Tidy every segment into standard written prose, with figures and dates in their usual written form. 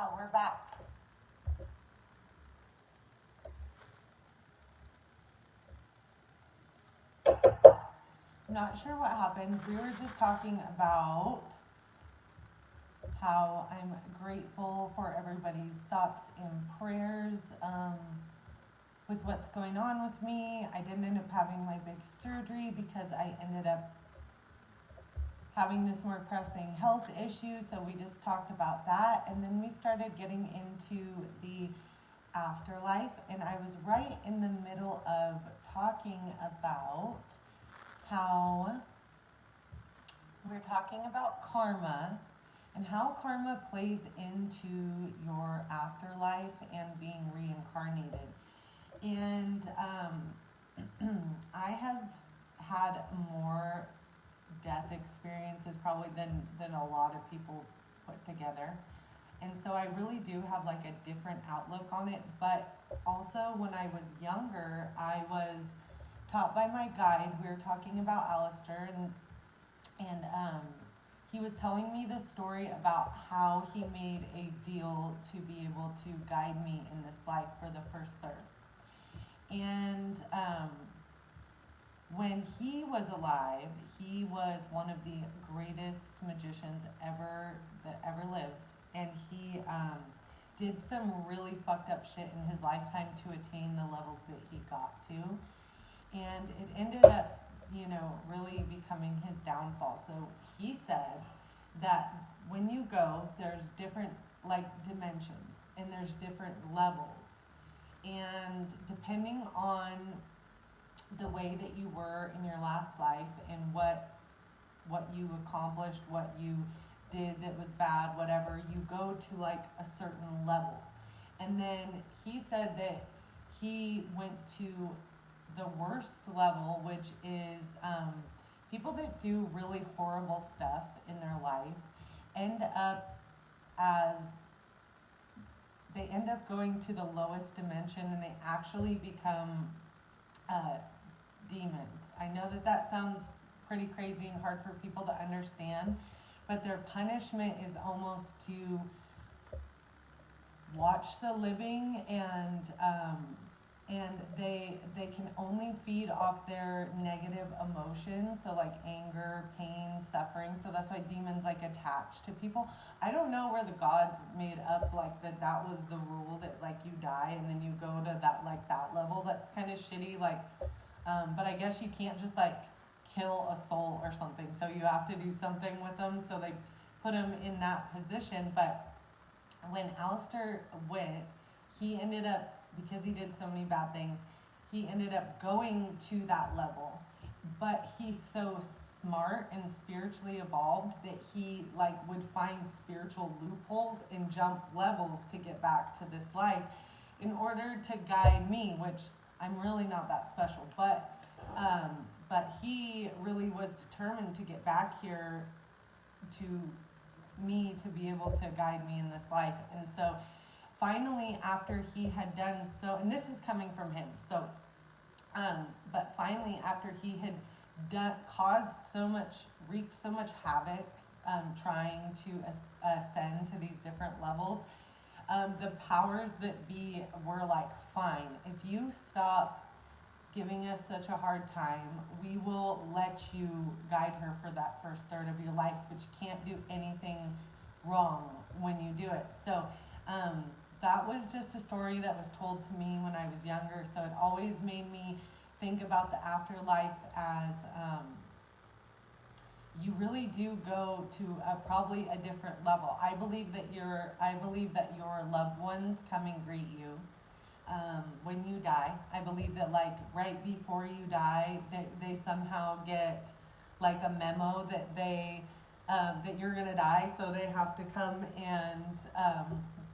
Wow, we're back. Not sure what happened. We were just talking about how I'm grateful for everybody's thoughts and prayers with what's going on with me. I didn't end up having my big surgery because I ended up having this more pressing health issue. So we just talked about that. And then we started getting into the afterlife. And I was right in the middle of talking about how we're talking about karma and how karma plays into your afterlife and being reincarnated. And I have had more death experiences probably than a lot of people put together. And so I really do have like a different outlook on it. But also when I was younger, I was taught by my guide. We were talking about Alistair, and he was telling me the story about how he made a deal to be able to guide me in this life for the first third. And when he was alive, he was one of the greatest magicians that ever lived, and he did some really fucked up shit in his lifetime to attain the levels that he got to, and it ended up, really becoming his downfall. So he said that when you go, there's different dimensions, and there's different levels, and depending on the way that you were in your last life and what you accomplished, what you did that was bad, whatever, you go to a certain level. And then he said that he went to the worst level, which is people that do really horrible stuff in their life end up going to the lowest dimension, and they actually become demons. I know that sounds pretty crazy and hard for people to understand, but their punishment is almost to watch the living, and they can only feed off their negative emotions, so anger, pain, suffering. So that's why demons attach to people. I don't know where the gods made up that was the rule, that you die and then you go to that level. That's kind of shitty. But I guess you can't just kill a soul or something, so you have to do something with them, so they put him in that position. But when Alistair went, he ended up, because he did so many bad things, he ended up going to that level. But he's so smart and spiritually evolved that he would find spiritual loopholes and jump levels to get back to this life in order to guide me, which I'm really not that special, but he really was determined to get back here to me to be able to guide me in this life. And so finally, after he had done so, and this is coming from him, so but finally after he had wreaked so much havoc trying to ascend to these different levels, the powers that be were fine, if you stop giving us such a hard time, we will let you guide her for that first third of your life, but you can't do anything wrong when you do it. So that was just a story that was told to me when I was younger, so it always made me think about the afterlife as you really do go to probably a different level. I believe that your loved ones come and greet you when you die. I believe that right before you die, they somehow get a memo that that you're gonna die, so they have to come and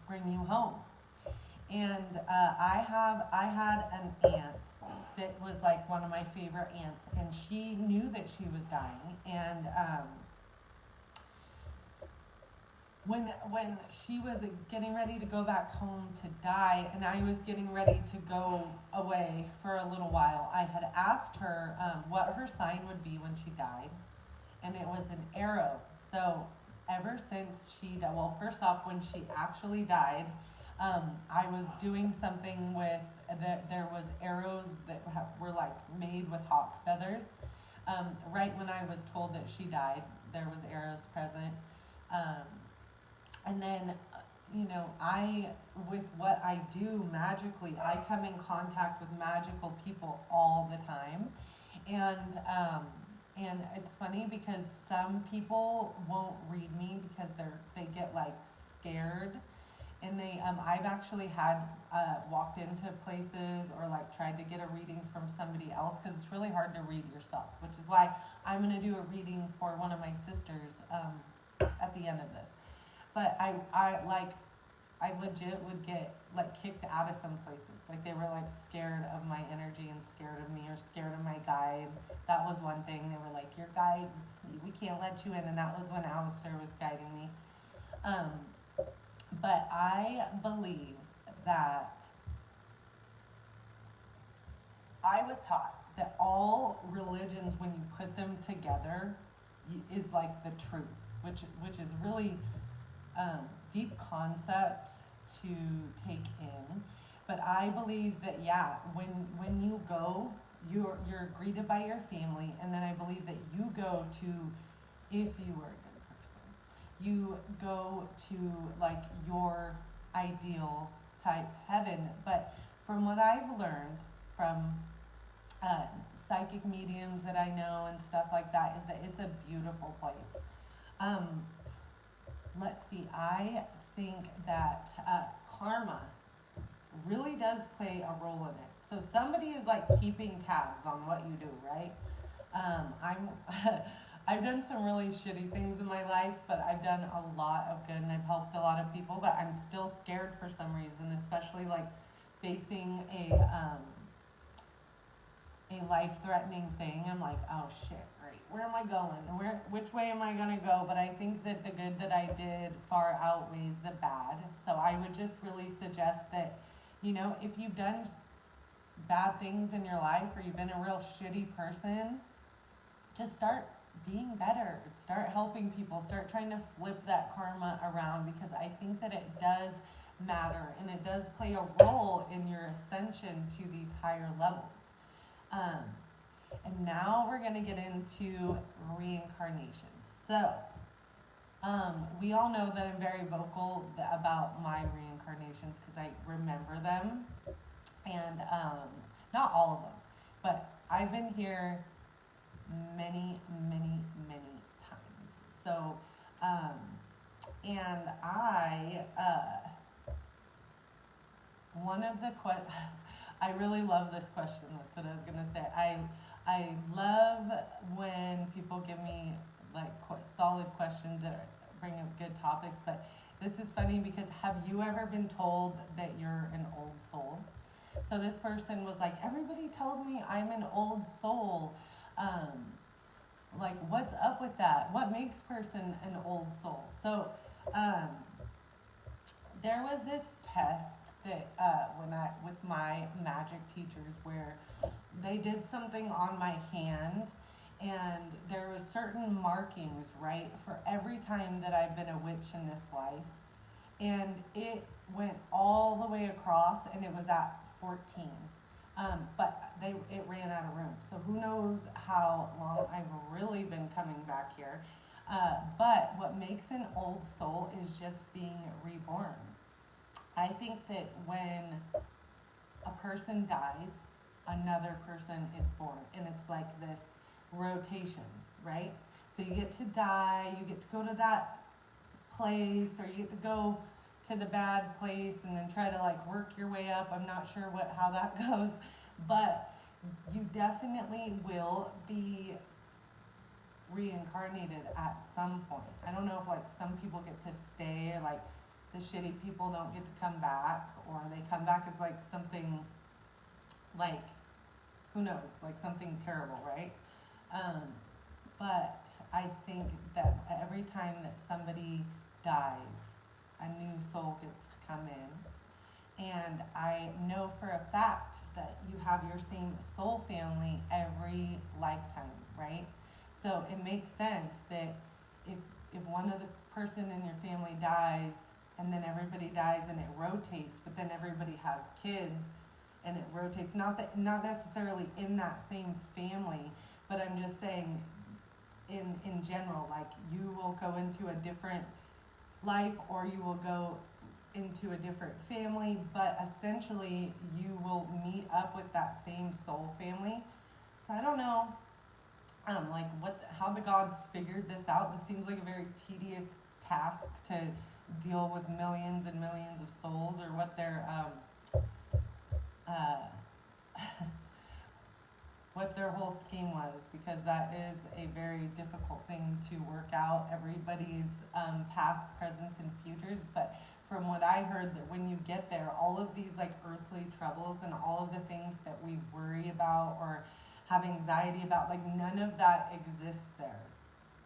bring you home. And I had an aunt that was one of my favorite aunts, and she knew that she was dying. And when she was getting ready to go back home to die, and I was getting ready to go away for a little while, I had asked her what her sign would be when she died, and it was an arrow. So ever since she died, well, first off, when she actually died, I was doing something with, there was arrows that were like made with hawk feathers. Right when I was told that she died, there was arrows present. And then, with what I do magically, I come in contact with magical people all the time. And it's funny because some people won't read me because they get like scared. And I've actually had walked into places or like tried to get a reading from somebody else because it's really hard to read yourself, which is why I'm going to do a reading for one of my sisters at the end of this. But I legit would get like kicked out of some places. Like they were like scared of my energy and scared of me or scared of my guide. That was one thing. They were like, your guides, we can't let you in. And that was when Alistair was guiding me. But I believe that I was taught that all religions, when you put them together, is like the truth, which is really deep concept to take in. But I believe that when you go, you're greeted by your family, and then I believe that you go to, if you were a good person, you go to like your ideal type heaven. But from what I've learned from psychic mediums that I know and stuff like that, is that it's a beautiful place. Let's see, I think that karma really does play a role in it. So somebody is like keeping tabs on what you do, right? I've done some really shitty things in my life, but I've done a lot of good and I've helped a lot of people, but I'm still scared for some reason, especially like facing a life-threatening thing. I'm like, oh shit, right, where am I going? Which way am I gonna go? But I think that the good that I did far outweighs the bad. So I would just really suggest that, if you've done bad things in your life or you've been a real shitty person, just start being better. Start helping people. Start trying to flip that karma around, because I think that it does matter and it does play a role in your ascension to these higher levels. And now we're going to get into reincarnations. So, we all know that I'm very vocal about my reincarnations because I remember them. And not all of them, but I've been here many, many, many times. So, and I really love this question. That's what I was going to say. I love when people give me like solid questions that bring up good topics, but this is funny because have you ever been told that you're an old soul? So this person was like, everybody tells me I'm an old soul. Like, what's up with that? What makes person an old soul? So there was this test that with my magic teachers where they did something on my hand, and there was certain markings, right, for every time that I've been a witch in this life, and it went all the way across, and it was at 14. But it ran out of room. So who knows how long I've really been coming back here. But what makes an old soul is just being reborn. I think that when a person dies, another person is born. And it's like this rotation, right? So you get to die, you get to go to that place, or you get to go to the bad place and then try to like work your way up. I'm not sure how that goes, but you definitely will be reincarnated at some point. I don't know if like some people get to stay, like the shitty people don't get to come back, or they come back as like something like, who knows, like something terrible, right? But I think that every time that somebody dies, a new soul gets to come in. And I know for a fact that you have your same soul family every lifetime, right? So it makes sense that if one of the person in your family dies, and then everybody dies and it rotates, but then everybody has kids and it rotates. Not necessarily in that same family, but I'm just saying in general, like you will go into a different life or you will go into a different family, but essentially you will meet up with that same soul family. So I don't know, like how the gods figured this out. This seems like a very tedious task to deal with millions and millions of souls, or what their what their whole scheme was, because that is a very difficult thing to work out, everybody's past, presents, and futures. But from what I heard, that when you get there, all of these like earthly troubles and all of the things that we worry about or have anxiety about, like none of that exists there.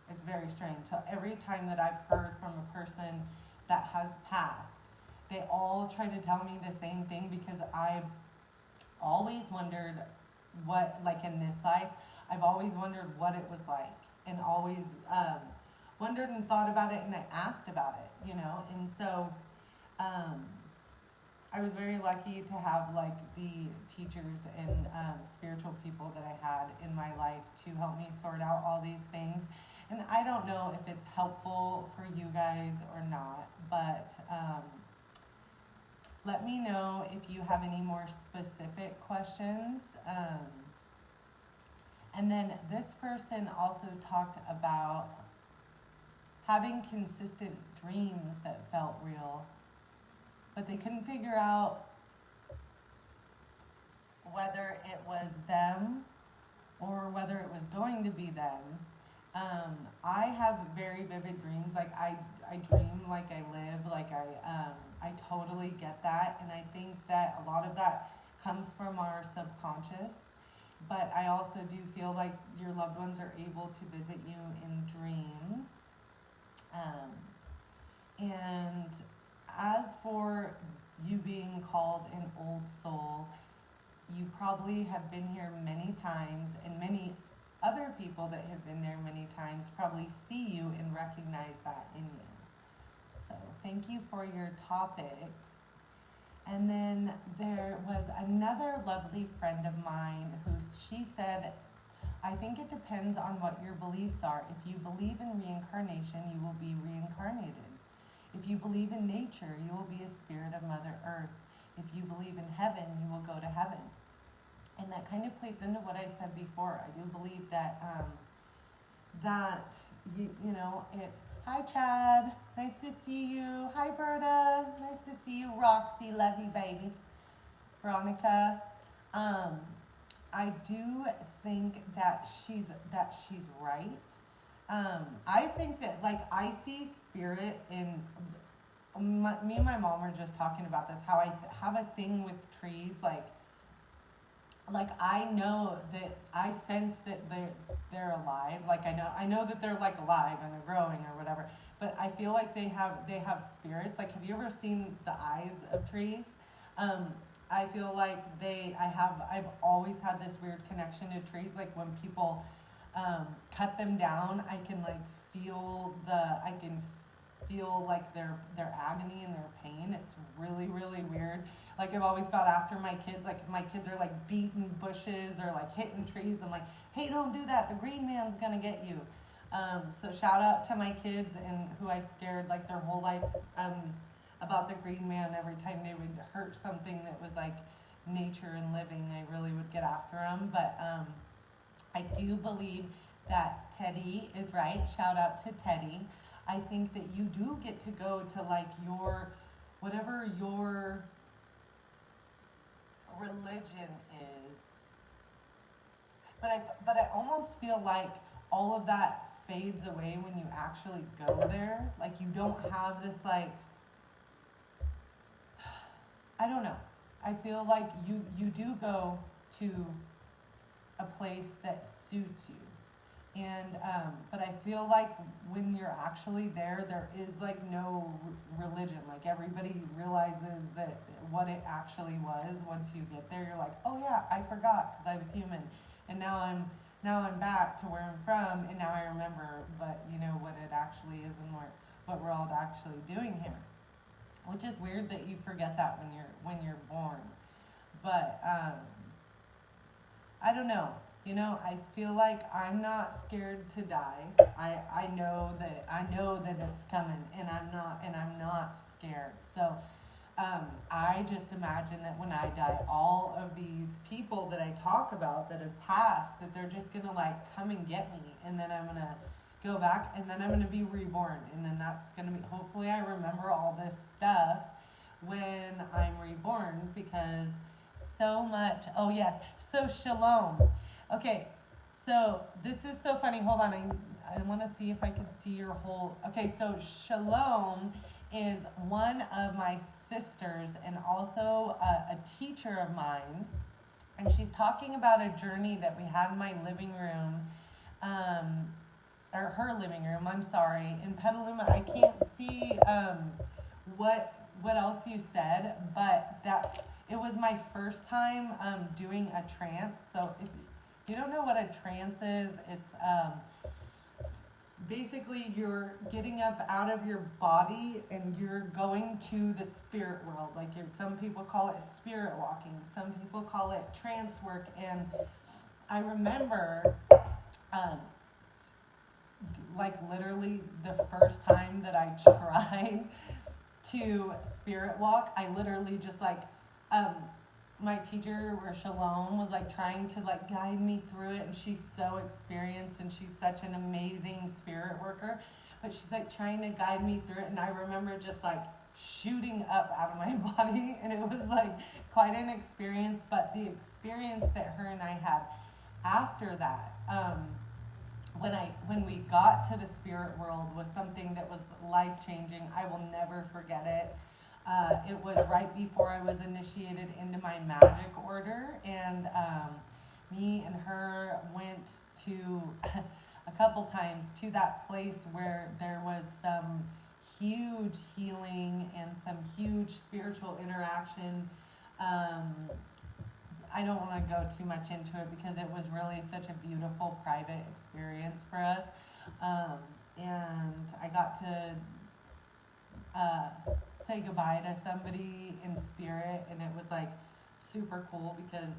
It's very strange. So every time that I've heard from a person that has passed, they all try to tell me the same thing, because I've always wondered what, like in this life, I've always wondered what it was like, and always wondered and thought about it, and I asked about it, you know. And so I was very lucky to have like the teachers and spiritual people that I had in my life to help me sort out all these things. And I don't know if it's helpful for you guys or not, but let me know if you have any more specific questions. And then this person also talked about having consistent dreams that felt real, but they couldn't figure out whether it was them or whether it was going to be them. I have very vivid dreams. Like I dream like I live. Like I totally get that, and I think that a lot of that comes from our subconscious. But I also do feel like your loved ones are able to visit you in dreams. And as for you being called an old soul, you probably have been here many times, and many other people that have been there many times probably see you and recognize that in you. So thank you for your topics. And then there was another lovely friend of mine she said, I think it depends on what your beliefs are. If you believe in reincarnation, you will be reincarnated. If you believe in nature, you will be a spirit of Mother Earth. If you believe in heaven, you will go to heaven. And that kind of plays into what I said before. I do believe that hi Chad, nice to see you. Hi Berta, nice to see you. Roxy, love you baby. Veronica, I do think that she's right. I think that, like, I see spirit in me and my mom were just talking about this, how I have a thing with trees, like I know that I sense that they're alive. Like I know that they're like alive and they're growing or whatever. But I feel like they have spirits. Like, have you ever seen the eyes of trees? I feel like I've always had this weird connection to trees. Like when people cut them down, I can feel like their agony and their pain. It's really, really weird. Like I've always got after my kids. Like if my kids are like beating bushes or like hitting trees, I'm like, hey, don't do that. The green man's gonna get you. So shout out to my kids and who I scared like their whole life about the green man. Every time they would hurt something that was like nature and living, I really would get after them. But I do believe that Teddy is right. Shout out to Teddy. I think that you do get to go to like whatever your religion is. But I almost feel like all of that fades away when you actually go there. Like you don't have this like, I don't know. I feel like you do go to a place that suits you. And but I feel like when you're actually there is like no religion. Like everybody realizes that what it actually was. Once you get there, you're like, oh yeah, I forgot because I was human, and now I'm back to where I'm from, and now I remember. But you know what it actually is and what we're all actually doing here. Which is weird that you forget that when you're born. But I don't know. You know, I feel like I'm not scared to die. I know that it's coming, and I'm not scared. So I just imagine that when I die, all of these people that I talk about that have passed, that they're just gonna like come and get me, and then I'm gonna go back, and then I'm gonna be reborn, and then that's gonna be, hopefully I remember all this stuff when I'm reborn, because so much. Oh yes, so shalom. Okay, so this is so funny. Hold on, I want to see if I can see your whole. Okay, so shalom is one of my sisters and also a teacher of mine, and she's talking about a journey that we had in my living room, or her living room. I'm sorry, in Petaluma. I can't see what else you said, but that it was my first time doing a trance. So if you don't know what a trance is, it's basically you're getting up out of your body and you're going to the spirit world. Like some people call it spirit walking, some people call it trance work. And I remember like literally the first time that I tried to spirit walk, I literally just like my teacher, or Shalom, was like trying to like guide me through it, and she's so experienced and she's such an amazing spirit worker, but she's like trying to guide me through it, and I remember just like shooting up out of my body, and it was like quite an experience. But the experience that her and I had after that, when we got to the spirit world, was something that was life-changing. I will never forget it. It was right before I was initiated into my magic order, and me and her went to a couple times to that place where there was some huge healing and some huge spiritual interaction. I don't want to go too much into it because it was really such a beautiful private experience for us, and I got to say goodbye to somebody in spirit, and it was like super cool because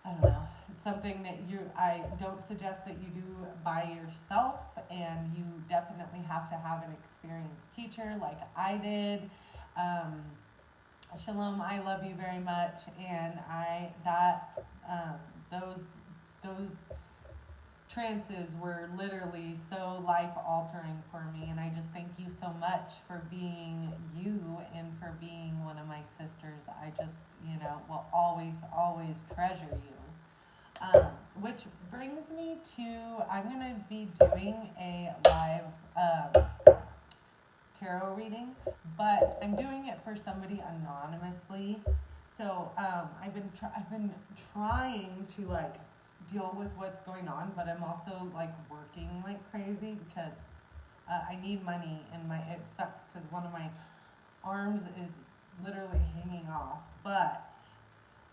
I don't know, it's something that I don't suggest that you do by yourself, and you definitely have to have an experienced teacher like I did. Shalom, I love you very much, and those trances were literally so life-altering for me, and I just thank you so much for being you and for being one of my sisters. I just, will always, always treasure you. Which brings me to, I'm going to be doing a live tarot reading, but I'm doing it for somebody anonymously. So I've been trying to like deal with what's going on, but I'm also like working like crazy because I need money, and it sucks because one of my arms is literally hanging off. But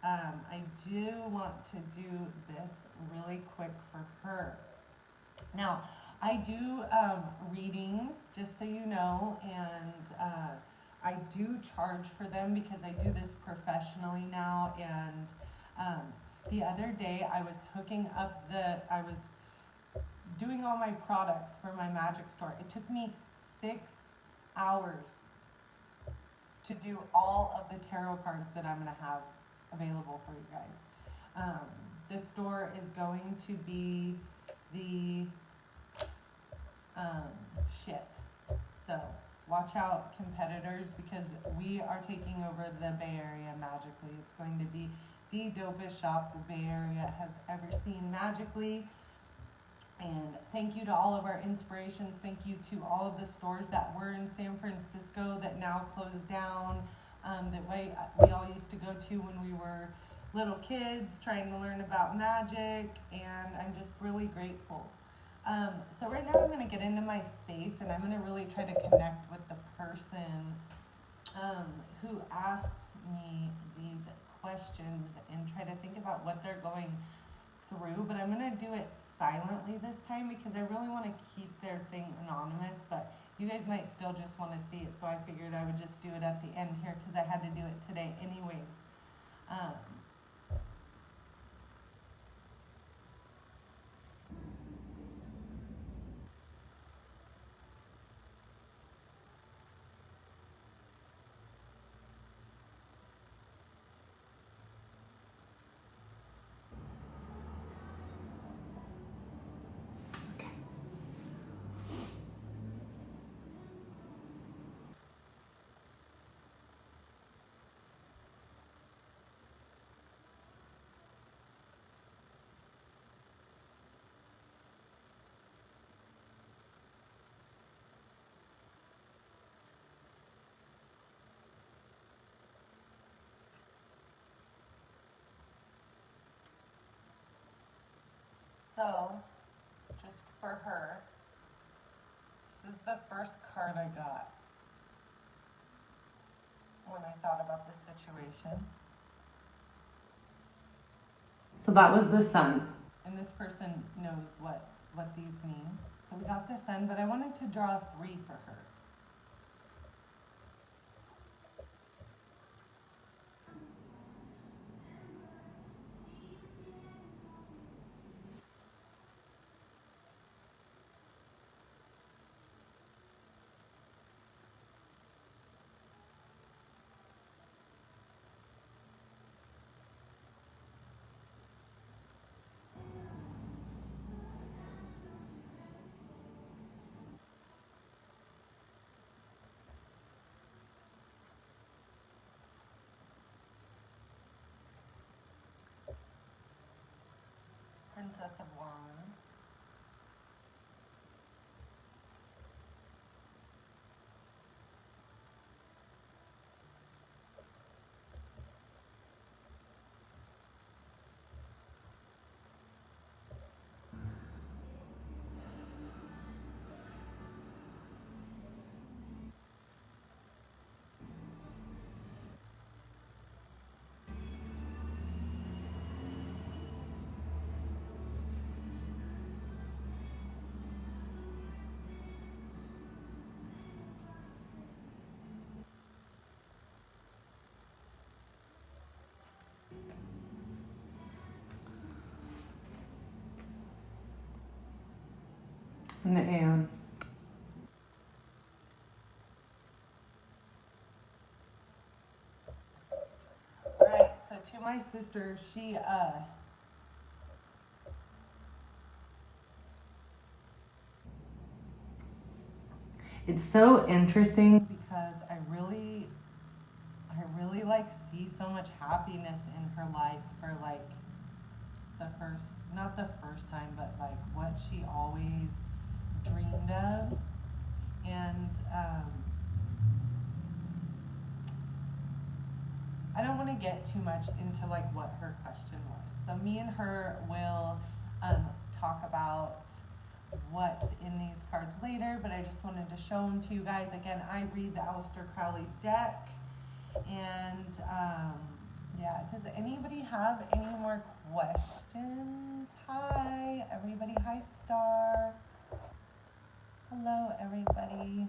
I do want to do this really quick for her. Now, I do readings, just so you know, and I do charge for them because I do this professionally now. And the other day I was I was doing all my products for my magic store. It took me 6 hours to do all of the tarot cards that I'm going to have available for you guys. This store is going to be the shit. So watch out, competitors, because we are taking over the Bay Area magically. It's going to be the dopest shop the Bay Area has ever seen magically. And thank you to all of our inspirations. Thank you to all of the stores that were in San Francisco that now closed down, that we all used to go to when we were little kids trying to learn about magic, and I'm just really grateful. So right now I'm going to get into my space, and I'm going to really try to connect with the person who asked me these questions and try to think about what they're going through. But I'm going to do it silently this time because I really want to keep their thing anonymous. But You guys might still just want to see it, so I figured I would just do it at the end here because I had to do it today anyways. Um, so, just for her, this is the first card I got when I thought about this situation. So that was the sun. And this person knows what these mean. So we got the sun, but I wanted to draw 3 for her. Princess of Wands. And the Aeon. Alright, so to my sister, she it's so interesting because I really like see so much happiness in her life for like the first, not the first time, but like what she always dreamed of. And I don't want to get too much into like what her question was. So me and her will talk about what's in these cards later, but I just wanted to show them to you guys. Again, I read the Aleister Crowley deck, and yeah, does anybody have any more questions? Hi, everybody. Hi, Star. Hello, everybody.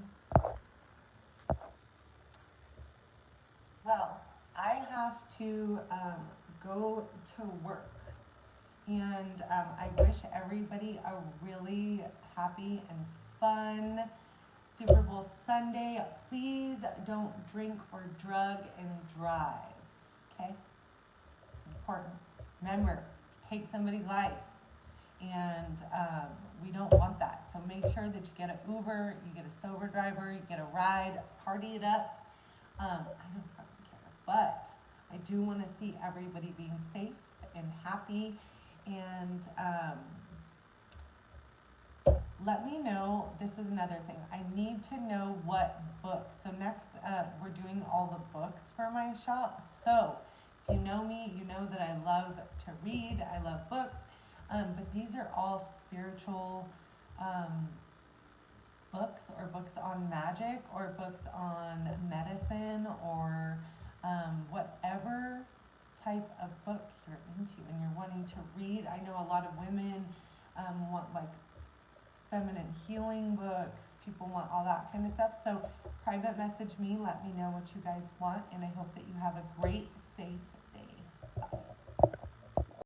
Well, I have to go to work. And I wish everybody a really happy and fun Super Bowl Sunday. Please don't drink or drug and drive, okay? It's important. Remember, take somebody's life, and we don't want that. So make sure that you get an Uber, you get a sober driver, you get a ride, party it up. I don't fucking care, but I do want to see everybody being safe and happy. And let me know, this is another thing, I need to know what books. So next, we're doing all the books for my shop. So if you know me, you know that I love to read, I love books, but these are all spiritual books, or books on magic, or books on medicine, or whatever type of book you're into and you're wanting to read. I know a lot of women want like feminine healing books. People want all that kind of stuff. So private message me, let me know what you guys want, and I hope that you have a great, safe